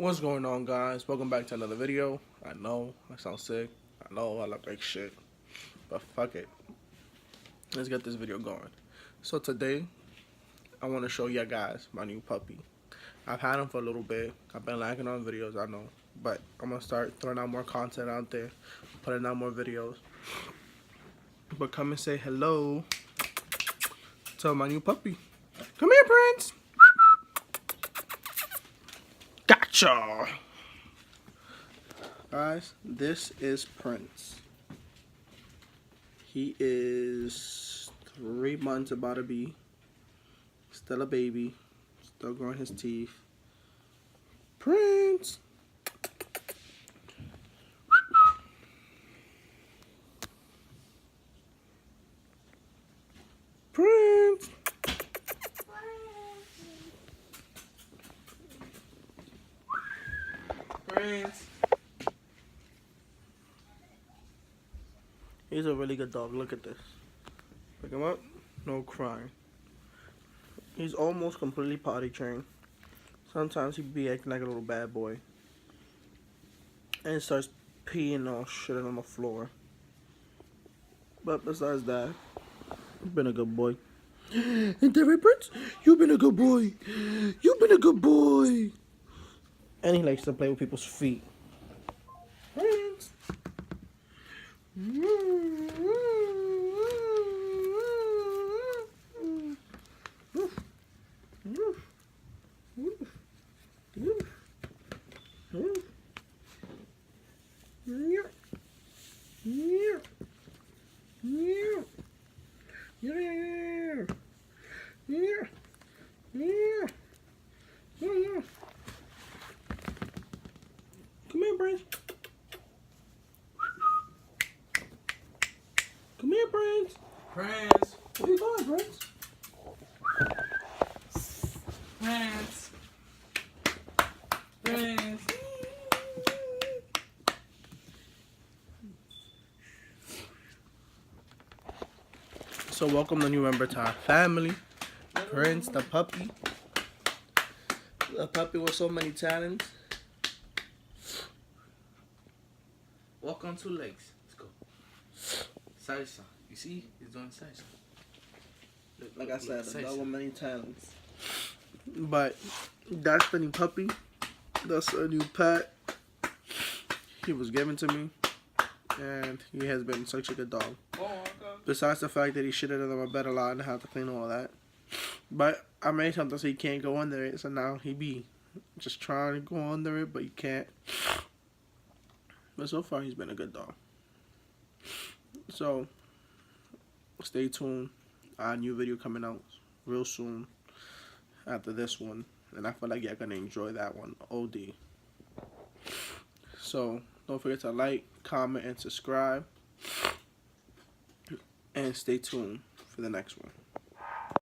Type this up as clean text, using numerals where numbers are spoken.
What's going on, guys? Welcome back to another video. I know I sound sick. I know I look like shit, but fuck it. Let's get this video going. So today, I want to show you guys my new puppy. I've had him for a little bit. I've been lacking on videos, I know, but I'm gonna start throwing out more content out there, putting out more videos. But come and say hello to my new puppy. Come here, Prince. Gotcha. Guys, this is Prince. He is 3 months about to be. Still a baby. Still growing his teeth. Prince! Prince! Prince! He's a really good dog. Look at this. Pick him up. No crying. He's almost completely potty trained. Sometimes he be acting like a little bad boy. And starts peeing all shit on the floor. But besides that, you've been a good boy. Ain't that right, Prince? You've been a good boy. You've been a good boy. And he likes to play with people's feet. Prince. Come here, Prince. Come here, Prince. Prince. Where you going, Prince? Prince. Prince. So welcome the new member to our family. Prince, the puppy. The puppy with so many talents. Walk on 2 legs. Let's go. Salsa. You see? He's doing salsa. Like I said, a salsa. dog with many talents. But that's the new puppy. That's a new pet. He was given to me. And he has been such a good dog. Oh, okay. Besides the fact that he shitted under my bed a lot and I have to clean all that. But I made something so he can't go under it. So now he be just trying to go under it, but he can't. But so far he's been a good dog. So stay tuned. Our new video coming out real soon after this one. And I feel like you're going to enjoy that one. OD. So don't forget to like, comment, and subscribe. And stay tuned for the next one.